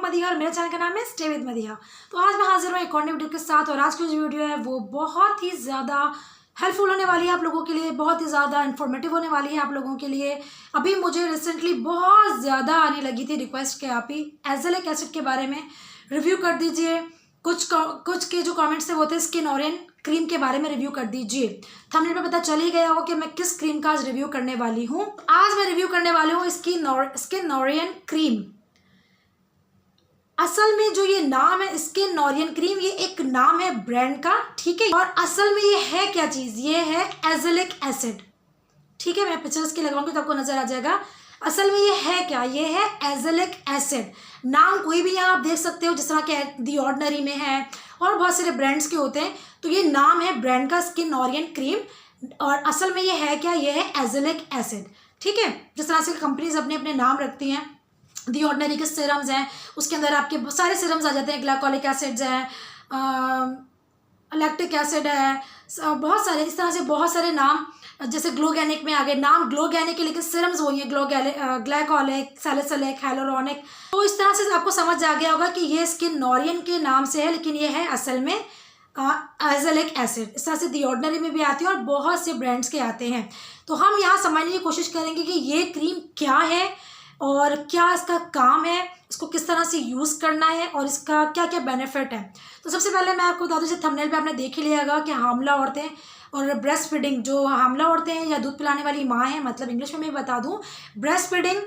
हूँ मदिहा और मेरे चैनल का नाम है स्टे विद मदिहा। तो आज मैं हाजिर हूँ एक और नई वीडियो के साथ और आज की जो वीडियो है वो बहुत ही ज़्यादा हेल्पफुल होने वाली है आप लोगों के लिए, बहुत ही ज़्यादा इन्फॉर्मेटिव होने वाली है आप लोगों के लिए। अभी मुझे रिसेंटली बहुत ज़्यादा आने लगी थी रिक्वेस्ट कि आप ही एज़ेलिक एसिड के बारे में रिव्यू कर दीजिए। कुछ के जो कमेंट्स थे वो थे स्किन ऑरियन क्रीम के बारे में रिव्यू कर दीजिए। थंबनेल पे पता चल ही गया होगा कि मैं किस क्रीम का आज रिव्यू करने वाली हूँ। आज मैं रिव्यू करने वाली हूँ स्किन ऑरियन क्रीम। असल में जो ये नाम है स्किन ऑरियन क्रीम, ये एक नाम है ब्रांड का, ठीक है। और असल में ये है क्या चीज, ये है एज़ेलिक एसिड, ठीक है। मैं पिक्चर्स की लगाऊंगी तो आपको नजर आ जाएगा। असल में ये है क्या, ये है एज़ेलिक एसिड। नाम कोई भी यहाँ आप देख सकते हो, जिस तरह के दी ऑर्डिनरी में है और बहुत सारे ब्रांड्स के होते हैं, तो ये नाम है ब्रांड का स्किन ऑरियन क्रीम। और असल में ये है क्या, ये है एज़ेलिक एसिड, ठीक है। जिस तरह से कंपनीज अपने अपने नाम रखती हैं, दी ऑर्डिनरी के सीरम्स हैं, उसके अंदर आपके सारे सीरम्स आ जाते हैं, ग्लाइकोलिक एसिड्स हैं, लैक्टिक एसिड है, बहुत सारे इस तरह से बहुत सारे नाम, जैसे ग्लोगैनिक में आ गए नाम ग्लोगैनिक के, लेकिन सीरम्स वही है ग्लाइकोलिक, सैलिसिलिक, हाइलुरोनिक। तो इस तरह से आपको समझ आ गया होगा कि ये स्किन ऑरियन के नाम से है, लेकिन ये है असल में एज़ेलिक एसिड। इस तरह से दी ऑर्डिनरी में भी आती है और बहुत से ब्रांड्स के आते हैं। तो हम यहाँ समझने की कोशिश करेंगे कि ये क्रीम क्या है और क्या इसका काम है, इसको किस तरह से यूज़ करना है और इसका क्या क्या बेनिफिट है। तो सबसे पहले मैं आपको बता दूँ, जैसे थंबनेल पे आपने देख ही लिया होगा कि हामला औरतें और ब्रेस्ट फीडिंग, जो हामला औरतें हैं या दूध पिलाने वाली माँ हैं, मतलब इंग्लिश में मैं बता दूँ, ब्रेस्ट फीडिंग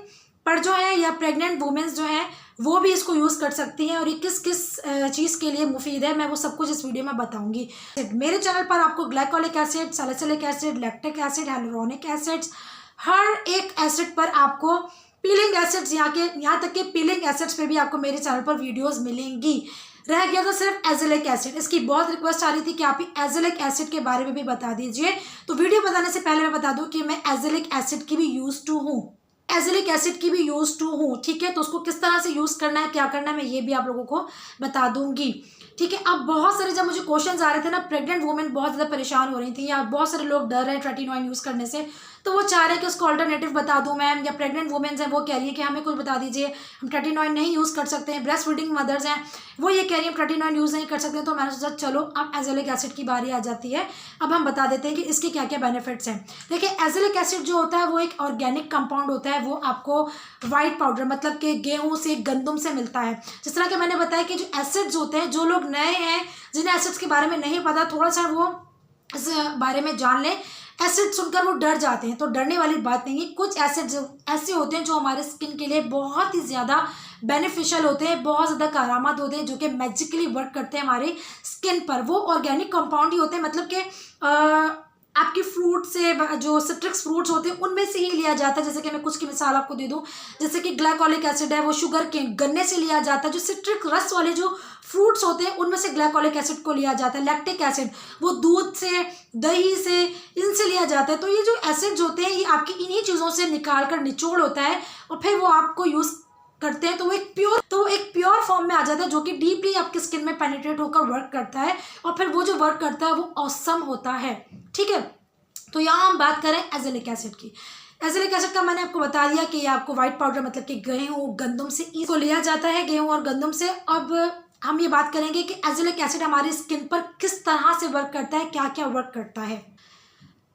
पर जो है या प्रेग्नेंट वुमेन्स जो हैं वो भी इसको यूज़ कर सकती हैं। और ये किस किस चीज़ के लिए मुफीद है, मैं वो सब कुछ इस वीडियो में बताऊंगी। मेरे चैनल पर आपको glycolic acid, salicylic acid, lactic acid, hyaluronic acids, हर एक एसिड पर आपको पीलिंग एसिड्स, यहाँ तक कि पीलिंग एसिड्स पे भी आपको मेरे चैनल पर वीडियोस मिलेंगी। रह गया था सिर्फ एज़ेलिक एसिड, इसकी बहुत रिक्वेस्ट आ रही थी कि आप एज़ेलिक एसिड के बारे में भी बता दीजिए। तो वीडियो बताने से पहले मैं बता दूं कि मैं एज़ेलिक एसिड की भी यूज टू हूँ, एज़ेलिक एसिड की भी यूज टू हूँ, ठीक है। तो उसको किस तरह से यूज़ करना है, क्या करना है, मैं ये भी आप लोगों को बता दूंगी, ठीक है। अब बहुत सारे जब मुझे क्वेश्चंस आ रहे थे ना, प्रेग्नेंट वुमेन बहुत ज़्यादा परेशान हो रही थी, या बहुत सारे लोग डर रहे हैं ट्रेटिनोइन यूज़ करने से, तो वो चाह रहे हैं कि उसको अल्टरनेटिव बता दूं मैम, या प्रेग्नेंट वुमेन्स हैं वो कह रही है कि हमें कुछ बता दीजिए, हम ट्रेटिनोइन नहीं यूज़ कर सकते हैं। ब्रेस्ट फीडिंग मदर्स हैं वो ये कह रही हैं ट्रेटिनोइन यूज़ नहीं कर सकते हैं। तो मैंने सोचा चलो अब एज़ेलिक एसिड की बारी आ जाती है, अब हम बता देते हैं कि इसके क्या क्या बेनिफिट्स हैं। देखिए, एज़ेलिक एसिड जो होता है वो एक ऑर्गेनिक कंपाउंड होता है, वो आपको वाइट पाउडर मतलब कि गेहूँ से, गंदम से मिलता है। जिस तरह के मैंने बताया कि जो एसिड्स होते हैं, जो लोग नए हैं जिन्हें एसिड्स के बारे में नहीं पता, थोड़ा सा वो इस बारे में जान लें। एसिड सुनकर वो डर जाते हैं, तो डरने वाली बात नहीं है। कुछ एसिड्स ऐसे होते हैं जो हमारे स्किन के लिए बहुत ही ज़्यादा बेनिफिशियल होते हैं, बहुत ज़्यादा कारआमद होते हैं, जो कि मैजिकली वर्क करते हैं हमारे स्किन पर। वो ऑर्गेनिक कंपाउंड ही होते हैं, मतलब कि आपकी फ्रूट से, जो सिट्रिक्स फ्रूट्स होते हैं उनमें से ही लिया जाता है। जैसे कि मैं कुछ की मिसाल आपको दे दूं, जैसे कि ग्लाइकोलिक एसिड है वो शुगर केन, गन्ने से लिया जाता है। जो सिट्रिक रस वाले जो फ्रूट्स होते हैं उनमें से ग्लाइकोलिक एसिड को लिया जाता है। लैक्टिक एसिड वो दूध से, दही से, इनसे लिया जाता है। तो ये जो एसिड्स होते हैं ये आपकी इन्हीं चीज़ों से निकाल कर निचोड़ होता है और फिर वो आपको यूज़ करते हैं, तो वो एक प्योर फॉर्म में आ जाता है, जो कि डीपली आपकी स्किन में पेनिट्रेट होकर वर्क करता है। और फिर वो जो वर्क करता है वो ऑसम होता है, ठीक है। तो यहाँ हम बात करें एज़ेलिक एसिड की। एज़ेलिक एसिड का मैंने आपको बता दिया कि ये आपको वाइट पाउडर मतलब कि गेहूँ, गंदम से इसको लिया जाता है, गेहूँ और गंदम से। अब हम ये बात करेंगे कि एज़ेलिक एसिड हमारी स्किन पर किस तरह से वर्क करता है, क्या क्या वर्क करता है।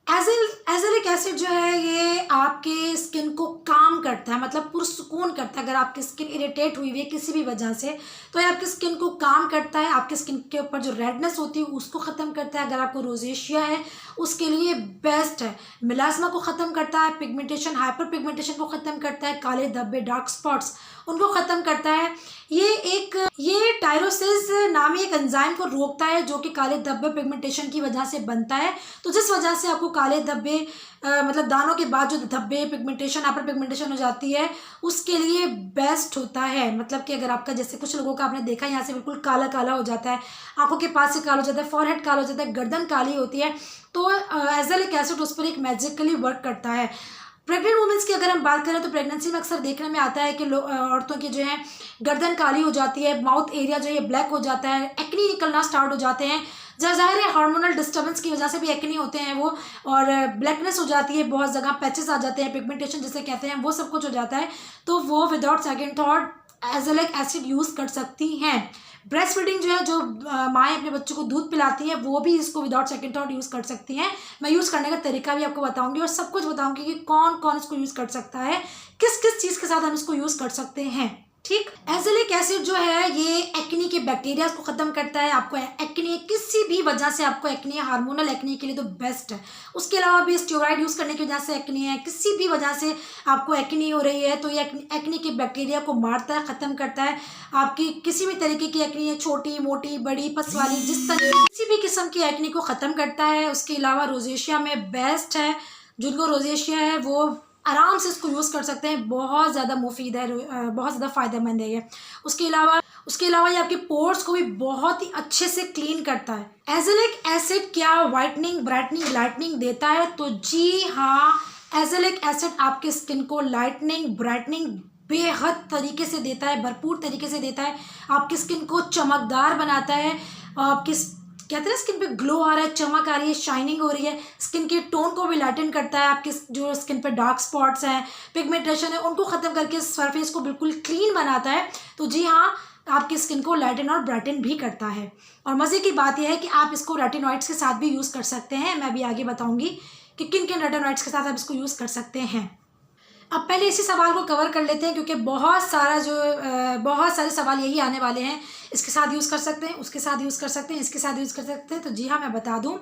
एज़ेलिक एसिड जो है ये आपके स्किन को काम करता है, मतलब पुरसुकून करता है। अगर आपकी स्किन इरिटेट हुई हुई है किसी भी वजह से, तो ये आपकी स्किन को काम करता है। आपकी स्किन के ऊपर जो रेडनेस होती है उसको ख़त्म करता है। अगर आपको रोजेशिया है उसके लिए बेस्ट है। मिलास्मा को ख़त्म करता है, पिगमेंटेशन, हाइपर पिगमेंटेशन को ख़त्म करता है, काले धब्बे, डार्क स्पॉट्स उनको ख़त्म करता है। ये टायरोसिस नामी एक एंजाइम को रोकता है, जो कि काले धब्बे पिगमेंटेशन की वजह से बनता है। तो जिस वजह से आपको काले धब्बे मतलब दानों के बाद जो धब्बे, पिगमेंटेशन, हाइपर पिगमेंटेशन हो जाती है, उसके लिए बेस्ट होता है। मतलब कि अगर आपका, जैसे कुछ लोगों का आपने देखा यहाँ से बिल्कुल काला काला हो जाता है, आंखों के पास से काला हो जाता है, फॉरहेड काला हो जाता है, गर्दन काली होती है, तो एज़ेलिक एसिड उस पर एक मैजिकली वर्क करता है। प्रेग्नेंट वुमेंस की अगर हम बात करें तो प्रेगनेंसी में अक्सर देखने में आता है कि औरतों की जो है गर्दन काली हो जाती है, माउथ एरिया जो है ब्लैक हो जाता है, एक्नी निकलना स्टार्ट हो जाते हैं। ज़ाहिर है हार्मोनल डिस्टर्बेंस की वजह से भी एक्नी होते हैं वो, और ब्लैकनेस हो जाती है, बहुत जगह पैचेस आ जाते हैं, पिगमेंटेशन जिसे कहते हैं, वो सब कुछ हो जाता है। तो वो without second thought azelaic acid use कर सकती हैं। ब्रेस्ट फीडिंग जो है, जो माएँ अपने बच्चों को दूध पिलाती हैं, वो भी इसको विदाउट सेकंड थॉट यूज़ कर सकती हैं। मैं यूज़ करने का तरीका भी आपको बताऊंगी और सब कुछ बताऊंगी कि कौन कौन इसको यूज़ कर सकता है, किस किस चीज़ के साथ हम इसको यूज़ कर सकते हैं। ठीक, एज़ोलिक एसिड जो है ये एक्ने के बैक्टीरिया को ख़त्म करता है। आपको एक्ने किसी भी वजह से, आपको एक्ने हार्मोनल एक्ने के लिए तो बेस्ट है। उसके अलावा भी स्टेरॉइड यूज़ करने की वजह से एक्ने है, किसी भी वजह से आपको एक्ने हो रही है तो ये एक्ने के बैक्टीरिया को मारता है, ख़त्म करता है। आपकी किसी भी तरीके की एक्ने है, छोटी मोटी बड़ी पस वाली, जिस तरह किसी भी किस्म की एक्ने को ख़त्म करता है। उसके अलावा रोजेशिया में बेस्ट है। जिनको रोजेशिया है वो आराम से इसको यूज़ कर सकते हैं, बहुत ज़्यादा मुफीद है, बहुत ज़्यादा फ़ायदेमंद है ये। उसके अलावा ये आपके पोर्स को भी बहुत ही अच्छे से क्लीन करता है। एज़ोलिक एसिड क्या वाइटनिंग, ब्राइटनिंग, लाइटनिंग देता है? तो जी हाँ, एज़ोलिक एसिड आपके स्किन को लाइटनिंग, ब्राइटनिंग बेहद तरीके से देता है, भरपूर तरीके से देता है। आपकी स्किन को चमकदार बनाता है। आपकी कहते हैं स्किन पे ग्लो आ रहा है, चमक आ रही है, शाइनिंग हो रही है। स्किन के टोन को भी लाइटन करता है। आपके जो स्किन पे डार्क स्पॉट्स हैं, पिगमेंटेशन है, उनको ख़त्म करके सरफेस को बिल्कुल क्लीन बनाता है। तो जी हाँ, आपकी स्किन को लाइटन और ब्राइटन भी करता है। और मज़े की बात यह है कि आप इसको रेटिनॉइड्स के साथ भी यूज़ कर सकते हैं। मैं भी आगे बताऊँगी कि किन किन रेटिनॉइड्स के साथ आप इसको यूज़ कर सकते हैं। अब पहले इसी सवाल को कवर कर लेते हैं, क्योंकि बहुत सारे सवाल यही आने वाले हैं। इसके साथ यूज़ कर सकते हैं, उसके साथ यूज़ कर सकते हैं, इसके साथ यूज़ कर सकते हैं। तो जी हाँ, मैं बता दूं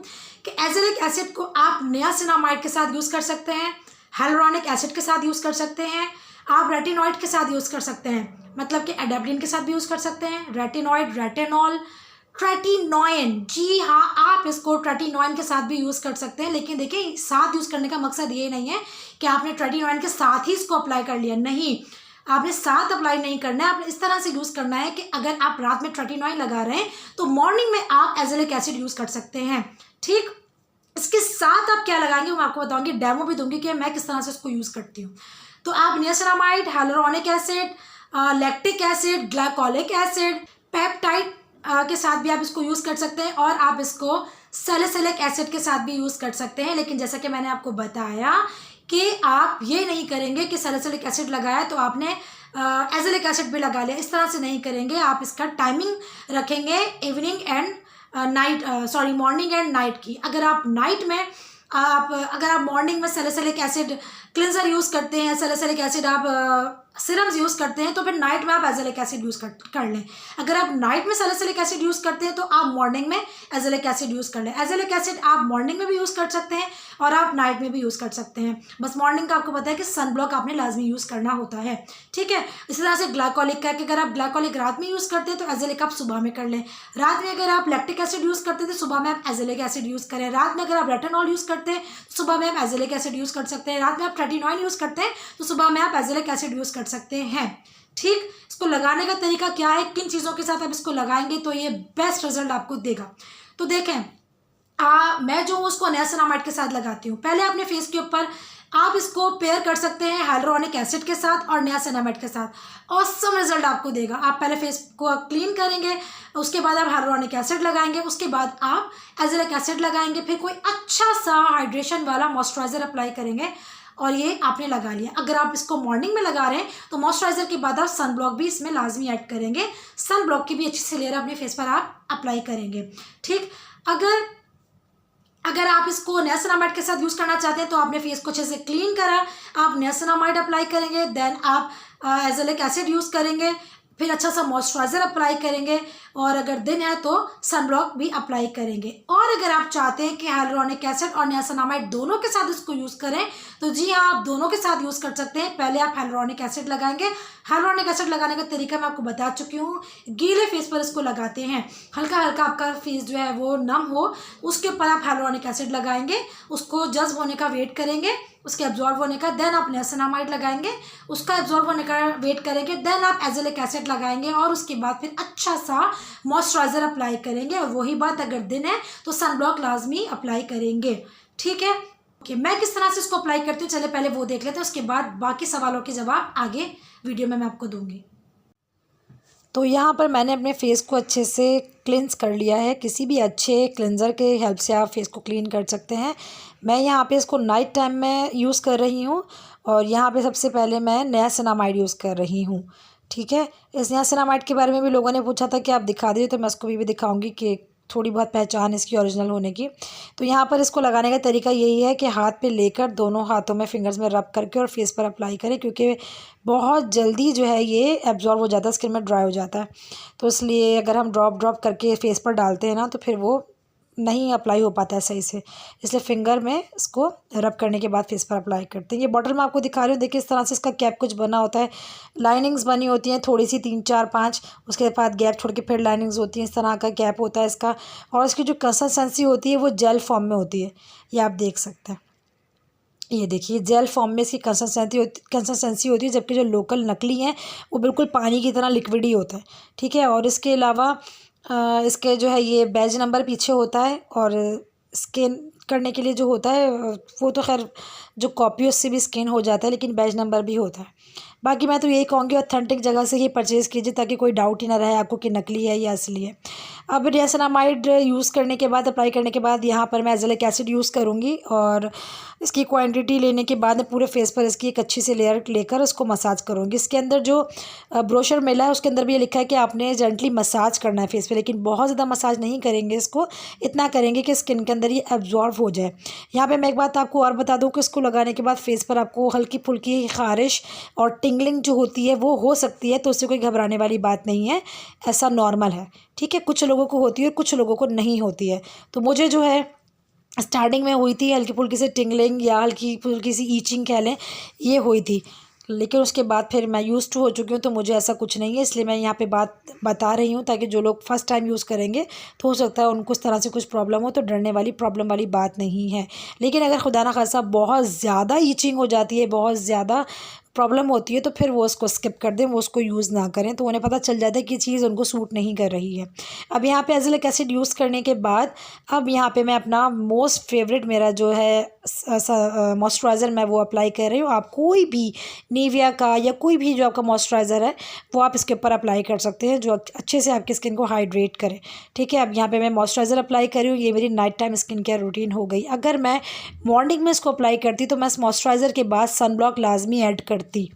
कि एज़ोलिक एसिड को आप नियासिनामाइड के साथ यूज़ कर सकते हैं, हाइलुरोनिक एसिड के साथ यूज़ कर सकते हैं, आप रेटिनॉइड के साथ यूज़ कर सकते हैं, मतलब कि एडाप्लिन के साथ भी यूज़ कर सकते हैं, रेटिनॉइड, रेटिनॉल, ट्रेटिनोइन। जी हाँ, आप इसको ट्रेटिनोइन के साथ भी यूज़ कर सकते हैं। लेकिन देखिए, साथ यूज़ करने का मकसद ये नहीं है कि आपने ट्रेटिनोइन के साथ ही इसको अप्लाई कर लिया, नहीं, आपने साथ अप्लाई नहीं करना है। आपने इस तरह से यूज़ करना है कि अगर आप रात में ट्रेटिनोइन लगा रहे हैं तो मॉर्निंग में आप एज़ोलिक एसिड यूज़ कर सकते हैं। ठीक, इसके साथ आप क्या लगाएंगे मैं आपको बताऊंगी, डेमो भी दूंगी कि मैं किस तरह से इसको यूज़ करती हूँ। तो आप niacinamide, hyaluronic acid, lactic acid, glycolic acid, peptide के साथ भी आप इसको यूज़ कर सकते हैं, और आप इसको सैलिसिलिक एसिड के साथ भी यूज़ कर सकते हैं। लेकिन जैसा कि मैंने आपको बताया कि आप ये नहीं करेंगे कि सैलिसिलिक एसिड लगाया तो आपने एज़ोलिक एसिड भी लगा लिया, इस तरह से नहीं करेंगे। आप इसका टाइमिंग रखेंगे evening and morning and night की। अगर आप मॉर्निंग में सैलिसिलिक एसिड क्लिंजर यूज़ करते हैं, सैलिसिलिक एसिड आप सिरम्स यूज़ करते हैं, तो फिर नाइट में आप एज़ोलिक एसिड यूज़ कर लें। अगर आप नाइट में सैलिसिलिक एसिड यूज़ करते हैं तो आप मॉर्निंग में एज़ोलिक एसिड यूज़ कर लें। एज़ोलिक एसिड आप मॉर्निंग में भी यूज़ कर सकते हैं और आप नाइट में भी यूज़ कर सकते हैं। बस मॉर्निंग का आपको पता है कि सन ब्लॉक आपने लाजमी यूज़ करना होता है। ठीक है, इसी तरह से ग्लाइकोलिक का, कि अगर आप ग्लाइकोलिक रात में यूज़ करते हैं तो एज़ोलिक आप सुबह में कर लें। रात में अगर आप लैक्टिक एसिड यूज़ करते हैं तो सुबह में आप एज़ोलिक एसिड यूज़ करें। रात में अगर आप रेटिनॉल यूज़ करते हैं तो सुबह में आप एज़ोलिक एसिड यूज़ कर सकते हैं। रात में आप ट्रेटिनोइन यूज़ करते हैं तो सुबह में आप एज़ोलिक एसिड यूज़ कर सकते हैं। ठीक, इसको लगाने का तरीका क्या है, किन चीज़ों के साथ आप इसको लगाएंगे तो ये बेस्ट रिजल्ट आपको देगा। तो देखें, मैं जो उसको नियासिनामाइड के साथ लगाती हूँ, पहले अपने फेस के ऊपर आप इसको पेयर कर सकते हैं हाइलुरोनिक एसिड के साथ और नियासिनामाइड के साथ। ऑसम रिजल्ट आपको देगा। आप पहले फेस को क्लीन करेंगे, उसके बाद आप हाइलुरोनिक एसिड लगाएंगे, उसके बाद आप एज़ोलिक एसिड लगाएंगे, फिर कोई अच्छा सा हाइड्रेशन वाला मॉइस्चराइज़र अप्लाई करेंगे और ये आपने लगा लिया। अगर आप इसको मॉर्निंग में लगा रहे हैं तो मॉइस्चराइज़र के बाद आप सन ब्लॉक भी इसमें लाजमी ऐड करेंगे। सन ब्लॉक की भी अच्छी सी लेयर अपने फेस पर आप अप्लाई करेंगे। ठीक, अगर आप इसको नियासिनामाइड के साथ यूज़ करना चाहते हैं तो आपने फेस को अच्छे से क्लीन करा, आप नियासिनामाइड अप्लाई करेंगे, देन आप एज़ोलिक एसिड यूज़ करेंगे, फिर अच्छा सा मॉइस्चराइज़र अप्लाई करेंगे, और अगर दिन है तो सन ब्लॉक भी अप्लाई करेंगे। और अगर आप चाहते हैं कि हाइलुरोनिक एसिड और नियासिनामाइड दोनों के साथ इसको यूज़ करें तो जी हाँ, आप दोनों के साथ यूज़ कर सकते हैं। पहले आप हाइलुरोनिक एसिड लगाएंगे। हाइलुरोनिक एसिड लगाने का तरीका मैं आपको बता चुकी हूँ। गीले फेस पर इसको लगाते हैं, हल्का हल्का आपका फेस जो है वो नम हो, उसके ऊपर आप हाइलुरोनिक एसिड लगाएंगे, उसको जज्ब होने का वेट करेंगे, उसके एब्जॉर्ब होने का, देन आप नियासिनामाइड लगाएंगे, उसका एब्जॉर्ब होने का वेट करेंगे, देन आप एज़ोलिक एसिड लगाएंगे और उसके बाद फिर अच्छा सा मॉइस्चराइज़र अप्लाई करेंगे। और वही बात अगर दिन है तो सन ब्लॉक लाजमी अप्लाई करेंगे। ठीक है, ओके, मैं किस तरह से इसको अप्लाई करती हूँ चले पहले वो देख लेते हैं, उसके बाद बाकी सवालों के जवाब आगे वीडियो में मैं आपको दूंगी। तो यहाँ पर मैंने अपने फेस को अच्छे से क्लिनस कर लिया है। किसी भी अच्छे क्लिनज़र के हेल्प से आप फेस को क्लीन कर सकते हैं। मैं यहाँ पे इसको नाइट टाइम में यूज़ कर रही हूँ और यहाँ पे सबसे पहले मैं नियासिनामाइड यूज़ कर रही हूँ। ठीक है। इस नियासिनामाइड के बारे में भी लोगों ने पूछा था कि आप दिखा दीजिए, तो मैं उसको भी दिखाऊंगी कि थोड़ी बहुत पहचान इसकी ओरिजिनल होने की। तो यहाँ पर इसको लगाने का तरीका यही है कि हाथ पे लेकर दोनों हाथों में फिंगर्स में रब करके और फेस पर अप्लाई करें, क्योंकि बहुत जल्दी जो है ये एब्जॉर्ब हो जाता है, स्किन में ड्राई हो जाता है। तो इसलिए अगर हम ड्रॉप ड्रॉप करके फेस पर डालते हैं ना, तो फिर वो नहीं अप्लाई हो पाता है सही से, इसलिए फिंगर में इसको रब करने के बाद फेस पर अप्लाई करते हैं। ये बॉटल मैं आपको दिखा रही हूँ, देखिए इस तरह से इसका कैप कुछ बना होता है, लाइनिंग्स बनी होती हैं थोड़ी सी 3 4 5, उसके बाद गैप छोड़ के फिर लाइनिंग्स होती हैं, इस तरह का कैप होता है इसका। और इसकी जो कंसिस्टेंसी होती है वो जेल फॉर्म में होती है, ये आप देख सकते हैं। ये देखिए जेल फॉर्म में इसकी कंसिस्टेंसी होती है, जबकि जो लोकल नकली हैं वो बिल्कुल पानी की तरह लिक्विड ही होता है, ठीक है। और इसके अलावा इसके जो है ये बैज नंबर पीछे होता है, और स्कैन करने के लिए जो होता है वो तो खैर जो कॉपी उससे भी स्कैन हो जाता है, लेकिन बैज नंबर भी होता है। बाकी मैं तो यही कहूँगी ऑथेंटिक जगह से ही परचेज़ कीजिए, ताकि कोई डाउट ही ना रहे आपको कि नकली है या असली है। अब नियासिनामाइड यूज़ करने के बाद, अप्लाई करने के बाद, यहाँ पर मैं एज़ेलिक एसिड यूज़ करूँगी, और इसकी क्वांटिटी लेने के बाद पूरे फेस पर इसकी एक अच्छी सी लेयर लेकर उसको मसाज करूँगी। इसके अंदर जो ब्रोशर मिला है उसके अंदर भी ये लिखा है कि आपने जेंटली मसाज करना है फेस पे, लेकिन बहुत ज़्यादा मसाज नहीं करेंगे इसको, इतना करेंगे कि स्किन के अंदर ये एब्जॉर्ब हो जाए। यहाँ पे मैं एक बात आपको और बता दूँ कि इसको लगाने के बाद फेस पर आपको हल्की फुल्की ख़ारिश और टिंगलिंग जो होती है वो हो सकती है, तो उससे कोई घबराने वाली बात नहीं है, ऐसा नॉर्मल है, ठीक है। कुछ लोगों को होती है और कुछ लोगों को नहीं होती है। तो मुझे जो है स्टार्टिंग में हुई थी हल्की फुल्की सी टिंगलिंग या हल्की फुल्की सी ईचिंग कह लें, ये हुई थी, लेकिन उसके बाद फिर मैं यूज़ टू हो चुकी हूँ, तो मुझे ऐसा कुछ नहीं है। इसलिए मैं यहाँ पे बात बता रही हूँ, ताकि जो लोग फर्स्ट टाइम यूज़ करेंगे तो हो सकता है उनको इस तरह से कुछ प्रॉब्लम हो, तो डरने वाली प्रॉब्लम वाली बात नहीं है। लेकिन अगर खुदा ना खासा बहुत ज़्यादा ईचिंग हो जाती है, बहुत ज़्यादा प्रॉब्लम होती है, तो फिर वो उसको स्किप कर दें, वो उसको यूज़ ना करें, तो उन्हें पता चल जाता है कि चीज़ उनको सूट नहीं कर रही है। अब यहाँ पे एज़ेलिक एसिड यूज़ करने के बाद अब यहाँ पे मैं अपना मोस्ट फेवरेट मेरा जो है मॉइस्चराइज़र मैं वो अप्लाई कर रही हूँ। आप कोई भी निविया का या कोई भी जो आपका मॉइस्चराइज़र है वो आप इसके ऊपर अप्लाई कर सकते हैं, जो अच्छे से आपकी स्किन को हाइड्रेट करे, ठीक है। अब यहाँ पे मैं मॉइस्चराइज़र अप्लाई कर रही हूँ, ये मेरी night time skin care routine हो गई। अगर मैं मॉर्निंग में इसको अप्लाई करती तो मैं इस मॉइस्चराइज़र के बाद सन ब्लॉक लाजमी ऐड करती,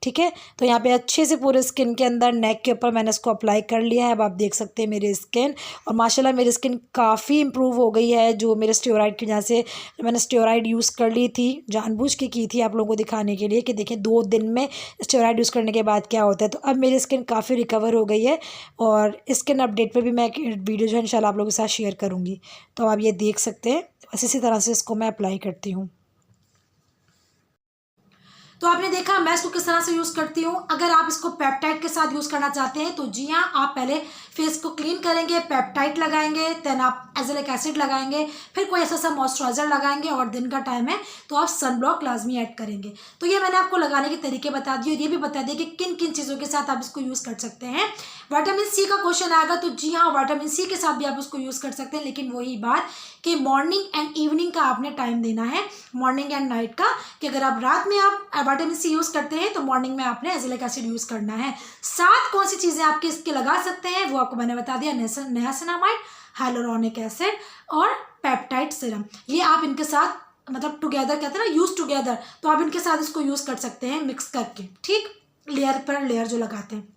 ठीक है। तो यहाँ पे अच्छे से पूरे स्किन के अंदर नेक के ऊपर मैंने इसको अप्लाई कर लिया है। अब आप देख सकते हैं मेरी स्किन, और माशाल्लाह मेरी स्किन काफ़ी इम्प्रूव हो गई है, जो मेरे स्टेरॉइड की वजह से। मैंने स्टेरॉइड यूज़ कर ली थी, जानबूझ के की थी आप लोगों को दिखाने के लिए कि देखें 2 दिन में स्टेरॉइड यूज़ करने के बाद क्या होता है। तो अब मेरी स्किन काफ़ी रिकवर हो गई है, और स्किन अपडेट पर भी मैं एक वीडियो जो है इंशाल्लाह आप लोगों के साथ शेयर करूँगी। तो आप ये देख सकते हैं, बस इसी तरह से इसको मैं अप्लाई करती हूँ। तो आपने देखा मैं इसको किस तरह से यूज़ करती हूँ। अगर आप इसको पेप्टाइड के साथ यूज़ करना चाहते हैं तो जी हाँ, आप पहले फेस को क्लीन करेंगे, पेप्टाइड लगाएंगे, देन आप एज़ेलिक एसिड लगाएंगे, फिर कोई ऐसा सा मॉइस्चराइज़र लगाएंगे, और दिन का टाइम है तो आप सन ब्लॉक लाजमी ऐड करेंगे। तो ये मैंने आपको लगाने के तरीके बता दिए, और ये भी बता दिए कि किन किन चीज़ों के साथ आप इसको यूज़ कर सकते हैं। विटामिन सी का क्वेश्चन आएगा तो जी हाँ, विटामिन सी के साथ भी आप उसको यूज़ कर सकते हैं, लेकिन वही बात कि मॉर्निंग एंड इवनिंग का आपने टाइम देना है, मॉर्निंग एंड नाइट का, कि अगर आप रात में आप विटामिन सी यूज़ करते हैं तो मॉर्निंग में आपने एज़ेलिक एसिड यूज़ करना है। साथ कौन सी चीज़ें आपके इसके लगा सकते हैं वो आपको मैंने बता दिया, नियासिनामाइड, हाइलुरोनिक एसिड और पेप्टाइड सीरम। ये आप इनके साथ मतलब टुगेदर कहते हैं ना, यूज़ टुगेदर, तो आप इनके साथ इसको यूज़ कर सकते हैं मिक्स करके, ठीक, लेयर पर लेयर जो लगाते हैं।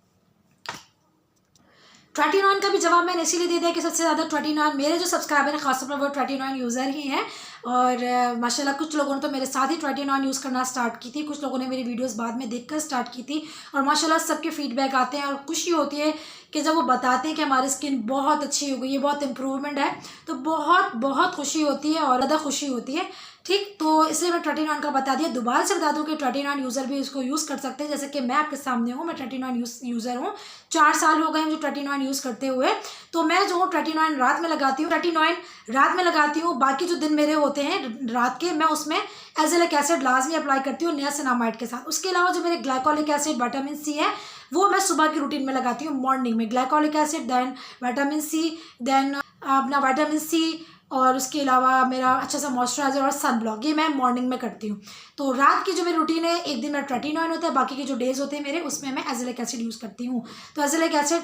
29 का भी जवाब मैंने इसीलिए दे दिया कि सबसे ज़्यादा 29 मेरे जो सब्सक्राइबर हैं खासतौर पर वो 29 यूज़र ही हैं, और माशाल्लाह कुछ लोगों ने तो मेरे साथ ही 29 यूज़ करना स्टार्ट की थी, कुछ लोगों ने मेरी वीडियोस बाद में देखकर स्टार्ट की थी, और माशाल्लाह सबके फीडबैक आते हैं, और खुशी होती है कि जब वो बताते हैं कि हमारी स्किन बहुत अच्छी हो गई है, बहुत इंप्रूवमेंट है, तो बहुत बहुत खुशी होती है और ज़्यादा खुशी होती है, ठीक। तो इसलिए मैं 29 का बता दिया। दोबारा से बता दूं कि 29 यूज़र भी इसको यूज़ कर सकते हैं, जैसे कि मैं आपके सामने हूँ, मैं 29 यूज़र हूँ, 4 साल हो गए मुझे 29 यूज़ करते हुए। तो मैं जो हूँ 29 रात में लगाती हूँ, 29 रात में लगाती हूँ, बाकी जो दिन मेरे होते हैं रात के, मैं उसमें एज़ेलिक एसिड लाजमी अप्लाई करती हूँ नियासिनामाइड के साथ। उसके अलावा जो मेरे ग्लाइकोलिक एसिड, विटामिन सी है, वो मैं सुबह की रूटीन में लगाती हूँ, मॉर्निंग में glycolic acid, then vitamin C, then अपना विटामिन सी, और उसके अलावा मेरा अच्छा सा मॉइस्चराइज़र और सन ब्लॉक, ये मैं मॉर्निंग में करती हूँ। तो रात की जो मेरी रूटीन है, एक दिन मेरा 29 होता है, बाकी के जो डेज़ होते हैं मेरे उसमें मैं एज़ेलिक एसिड यूज़ करती हूँ। तो एज़ेलिक एसिड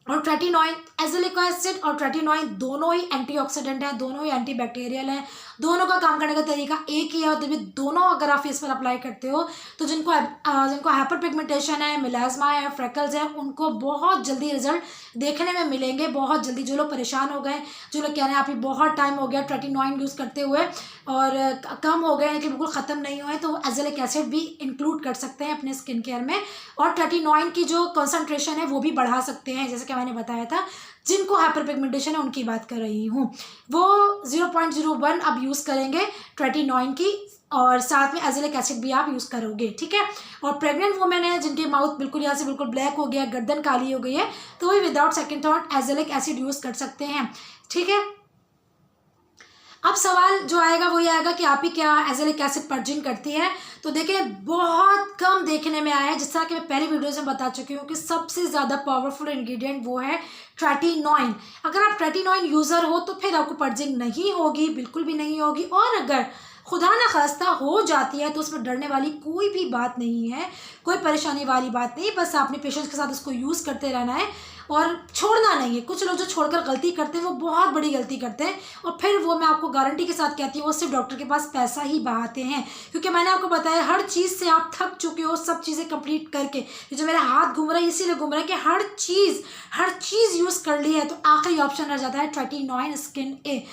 और ट्रेटिनॉइन एजेलिक एसिड और ट्रेटिनॉइन दोनों ही एंटीऑक्सीडेंट हैं, दोनों ही एंटीबैक्टीरियल हैं, दोनों का काम करने का तरीका एक ही है। और जब दोनों अगर आप फेस पर अप्लाई करते हो तो जिनको हाइपर पिगमेंटेशन है, मिलाज्मा है, फ्रेकल्स है, उनको बहुत जल्दी रिजल्ट देखने में मिलेंगे, बहुत जल्दी। जो लोग परेशान हो गए, जो लोग कह रहे हैं आप ही बहुत टाइम हो गया ट्रेटिनॉइन यूज़ करते हुए और कम हो गए कि बिल्कुल ख़त्म नहीं हुए, तो एजेलिक एसिड भी इंक्लूड कर सकते हैं अपने स्किन केयर में। और ट्रेटिनॉइन की जो कॉन्सेंट्रेशन है वो भी बढ़ा सकते हैं, जैसे कि मैंने बताया था। जिनको हाइपर पिगमेंटेशन है उनकी बात कर रही हूँ, वो 0.01 अब यूज़ करेंगे ट्रेटिनॉइन की, और साथ में एजेलिक एसिड भी आप यूज़ करोगे, ठीक है। और प्रेग्नेंट वुमेन है जिनके माउथ बिल्कुल यहाँ से बिल्कुल ब्लैक हो गया, गर्दन काली हो गई है, तो वही without second thought azelaic acid use कर सकते हैं, ठीक है। अब सवाल जो आएगा वो ये आएगा कि आप ही क्या एजेलिक एसिड पर्जिंग करती है। तो देखिए बहुत कम देखने में आया है, जिस तरह कि मैं पहली वीडियोज़ में बता चुकी हूँ कि सबसे ज़्यादा पावरफुल इंग्रेडिएंट वो है ट्रेटिनॉइन। अगर आप ट्रेटिनॉइन यूज़र हो तो फिर आपको पर्जिंग नहीं होगी, बिल्कुल भी नहीं होगी। और अगर खुदा न खास्ता हो जाती है तो उसमें डरने वाली कोई भी बात नहीं है, कोई परेशानी वाली बात नहीं। बस आपने पेशेंस के साथ उसको यूज़ करते रहना है और छोड़ना नहीं है। कुछ लोग जो छोड़कर गलती करते हैं वो बहुत बड़ी गलती करते हैं, और फिर वो मैं आपको गारंटी के साथ कहती हूँ वो सिर्फ डॉक्टर के पास पैसा ही बहाते हैं। क्योंकि मैंने आपको बताया हर चीज़ से आप थक चुके हो, सब चीज़ें कंप्लीट करके। जो मेरा हाथ घूम रहा है इसीलिए घूम रहा है कि हर चीज़ यूज़ कर ली है, तो आखिरी ऑप्शन रह जाता है ट्रेटिनॉइन स्किन ए।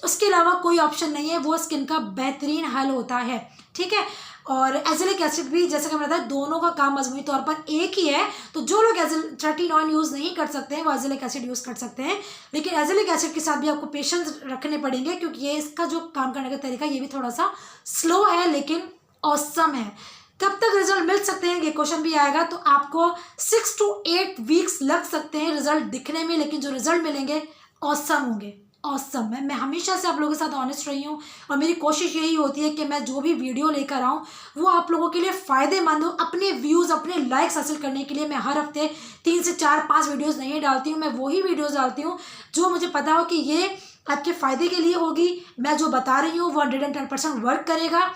उसके अलावा कोई ऑप्शन नहीं है, वो स्किन का बेहतरीन हल होता है, ठीक है। और एजेलिक एसिड भी जैसे कि मैंने बताया दोनों का काम मजमूई तौर पर एक ही है। तो जो लोग ट्रेटिनॉइन यूज़ नहीं कर सकते हैं वो एजेलिक एसिड यूज़ कर सकते हैं, लेकिन एजेलिक एसिड के साथ भी आपको पेशेंस रखने पड़ेंगे, क्योंकि ये इसका जो काम करने का तरीका ये भी थोड़ा सा स्लो है लेकिन ऑसम है। कब तक रिजल्ट मिल सकते हैं ये क्वेश्चन भी आएगा, तो आपको 6 to 8 वीक्स लग सकते हैं रिजल्ट दिखने में, लेकिन जो रिजल्ट मिलेंगे ऑसम होंगे, ऑसम है। मैं हमेशा से आप लोगों के साथ ऑनेस्ट रही हूँ और मेरी कोशिश यही होती है कि मैं जो भी वीडियो लेकर आऊँ वो आप लोगों के लिए फ़ायदेमंद हो। अपने व्यूज़, अपने लाइक्स हासिल करने के लिए मैं हर हफ्ते 3 से 4-5 वीडियोज़ नहीं डालती हूँ। मैं वही वीडियोज़ डालती हूँ जो मुझे पता हो कि ये आपके फ़ायदे के लिए होगी। मैं जो बता रही हूँ वो 110% वर्क करेगा।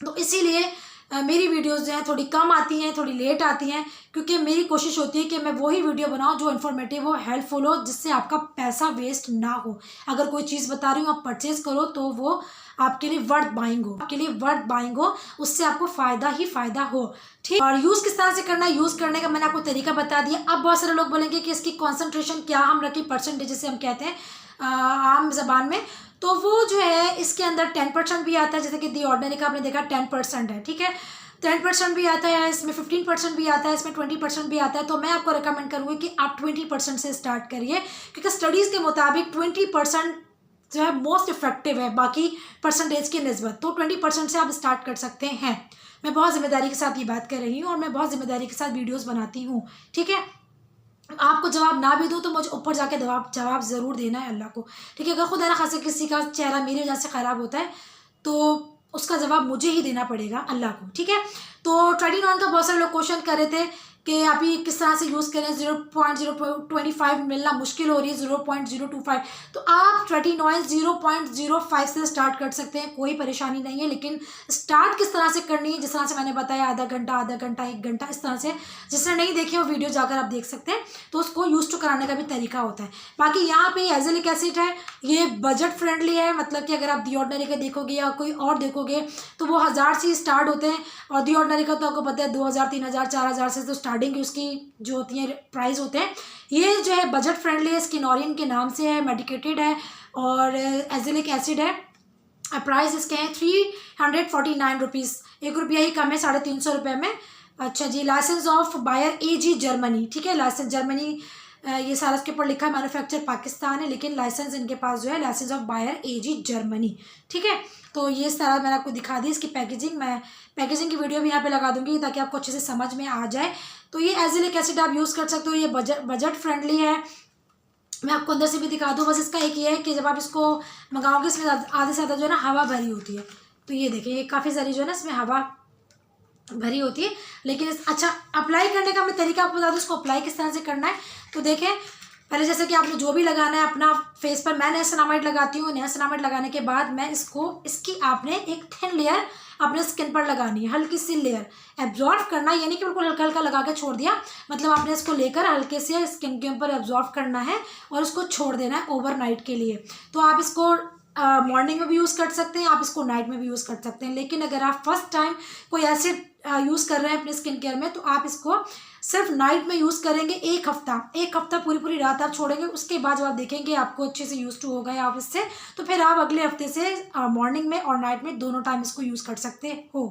तो इसीलिए मेरी वीडियोज़ जो हैं थोड़ी कम आती हैं, थोड़ी लेट आती हैं, क्योंकि मेरी कोशिश होती है कि मैं वही वीडियो बनाऊं जो इन्फॉर्मेटिव हो, हेल्पफुल हो, जिससे आपका पैसा वेस्ट ना हो। अगर कोई चीज़ बता रही हूँ आप परचेज करो तो वो आपके लिए वर्थ बाइंग हो, उससे आपको फ़ायदा ही फ़ायदा हो, ठीक। और यूज़ किस तरह से करना है, यूज़ करने का मैंने आपको तरीका बता दिया। अब बहुत सारे लोग बोलेंगे कि इसकी कॉन्सेंट्रेशन क्या हम रखें, परसेंटेज जिसे हम कहते हैं आम ज़बान में, तो वो जो है इसके अंदर 10% भी आता है, जैसे कि दी ऑर्डिनरी का आपने देखा 10% है, ठीक है। 10% भी आता है इसमें, 15% भी आता है इसमें, 20% भी आता है। तो मैं आपको रिकमेंड करूँगी कि आप 20% से स्टार्ट करिए, क्योंकि स्टडीज़ के मुताबिक 20% जो है मोस्ट इफेक्टिव है बाकी परसेंटेज की निस्बत। तो 20% से आप स्टार्ट कर सकते हैं। मैं बहुत ज़िम्मेदारी के साथ ये बात कर रही हूँ और मैं बहुत ज़िम्मेदारी के साथ वीडियोज़ बनाती हूँ, ठीक है। आपको जवाब ना भी दूँ तो मुझे ऊपर जाके जवाब ज़रूर देना है अल्लाह को, ठीक है। अगर खुदा ना खासे किसी का चेहरा मेरी वजह से ख़राब होता है तो उसका जवाब मुझे ही देना पड़ेगा अल्लाह को, ठीक है। तो ट्रेटिनॉइन का बहुत सारे लोग क्वेश्चन कर रहे थे कि आप ये किस तरह से यूज़ करें, 0.025 मिलना मुश्किल हो रही है, 0.025। तो आप ट्रेटिनॉइन 0.05 से स्टार्ट कर सकते हैं, कोई परेशानी नहीं है। लेकिन स्टार्ट किस तरह से करनी है, जिस तरह से मैंने बताया आधा घंटा 1 घंटा, इस तरह से। जिसने नहीं देखी वो वीडियो जाकर आप देख सकते हैं, तो उसको यूज टू कराने का भी तरीका होता है। बाकी यहाँ पे एजेलिक एसिड है, ये बजट फ्रेंडली है, मतलब कि अगर आप दी ऑर्डिनरी का देखोगे या कोई और देखोगे तो वो 1000 से स्टार्ट होते हैं, और दी ऑर्डिनरी का तो आपको पता है 2000, 3000, 4000 से तो स्टार्टिंग की उसकी जो होती है प्राइस होते हैं। ये जो है बजट फ्रेंडली है, स्किनोरियन के नाम से है, मेडिकेटेड है, और एजेलिक एसिड है। प्राइस इसके हैं 349 रुपीज़, 1 रुपया ही कम है, 350 रुपये में। अच्छा जी, license of Bayer AG Germany, ठीक है। लाइसेंस जर्मनी, ये सारा इसके ऊपर लिखा है, मैन्युफैक्चर पाकिस्तान है, लेकिन लाइसेंस इनके पास जो है license of Bayer AG Germany, ठीक है। तो ये सारा मैंने आपको दिखा दी इसकी पैकेजिंग। मैं पैकेजिंग की वीडियो भी यहाँ पे लगा दूंगी ताकि आपको अच्छे से समझ में आ जाए। तो ये एजेलिक एसिड आप यूज़ कर सकते हो, ये बजट फ्रेंडली है। मैं आपको अंदर से भी दिखा दूँ, बस इसका एक ये है कि जब आप इसको मंगाओगे इसमें आधे से ज़्यादा जो है ना हवा भरी होती है। तो ये देखिए, ये काफ़ी सारी जो है ना इसमें हवा भरी होती है। लेकिन अच्छा, अप्लाई करने का मैं तरीका आपको बता दूँ, इसको अप्लाई किस तरह से करना है। तो देखें, पहले जैसे कि आपने जो भी लगाना है अपना फेस पर, मैं नियासिनामाइड लगाती हूँ। नियासिनामाइड लगाने के बाद मैं इसकी आपने एक थिन लेयर अपने स्किन पर लगानी है, हल्की सी लेयर एब्जॉर्व करना, यानी कि बिल्कुल हल्का हल्का लगा के छोड़ दिया, मतलब आपने इसको लेकर हल्के से स्किन के ऊपर एब्जॉर्व करना है और उसको छोड़ देना है ओवरनाइट के लिए। तो आप इसको मॉर्निंग में भी यूज़ कर सकते हैं, आप इसको नाइट में भी यूज़ कर सकते हैं। लेकिन अगर आप फर्स्ट टाइम कोई एसिड यूज़ कर रहे हैं अपने स्किन केयर में, तो आप इसको सिर्फ नाइट में यूज़ करेंगे। एक हफ्ता पूरी रात आप छोड़ेंगे, उसके बाद जब आप देखेंगे आपको अच्छे से यूज़ टू हो गए आप इससे, तो फिर आप अगले हफ्ते से मॉर्निंग में और नाइट में दोनों टाइम इसको यूज़ कर सकते हो।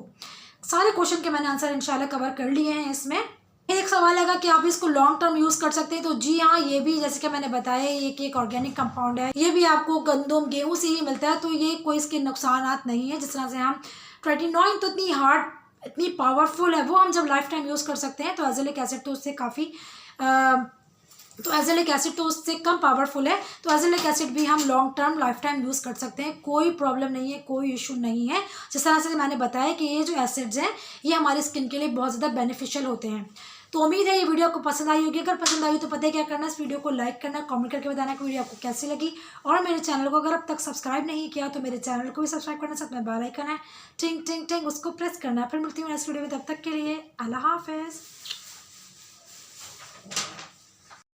सारे क्वेश्चन के मैंने आंसर इंशाल्लाह कवर कर लिए हैं इसमें। एक सवाल लगा कि आप इसको लॉन्ग टर्म यूज़ कर सकते हैं, तो जी हाँ, ये भी जैसे कि मैंने बताया ये कि एक ऑर्गेनिक कंपाउंड है, ये भी आपको गंदम गेहूं से ही मिलता है, तो ये कोई इसके नुकसानात नहीं है। जिस तरह से हम ट्रेटिनॉइन तो इतनी हार्ड, इतनी पावरफुल है, वो हम जब लाइफ टाइम यूज़ कर सकते हैं, तो एजेलिक एसिड तो उससे काफ़ी तो एजेलिक एसिड तो उससे कम पावरफुल है, तो एजेलिक एसिड भी हम long term life time use कर सकते हैं, कोई प्रॉब्लम नहीं है, कोई इशू नहीं है। जिस तरह से मैंने बताया कि ये जो एसिड्स हैं ये हमारी स्किन के लिए बहुत ज़्यादा बेनिफिशियल होते हैं। तो उम्मीद है ये वीडियो आपको पसंद आई होगी। अगर पसंद आई तो पता है क्या करना है, इस वीडियो को लाइक करना, कमेंट करके बताना कि वीडियो आपको कैसी लगी, और मेरे चैनल को अगर अब तक सब्सक्राइब नहीं किया तो मेरे चैनल को भी सब्सक्राइब करना, साथ में बेल आइकन है टिंग टिंग टिंग उसको प्रेस करना है। फिर मिलती हूँ नेक्स्ट वीडियो में, तब तक के लिए अल्लाह हाफिज़।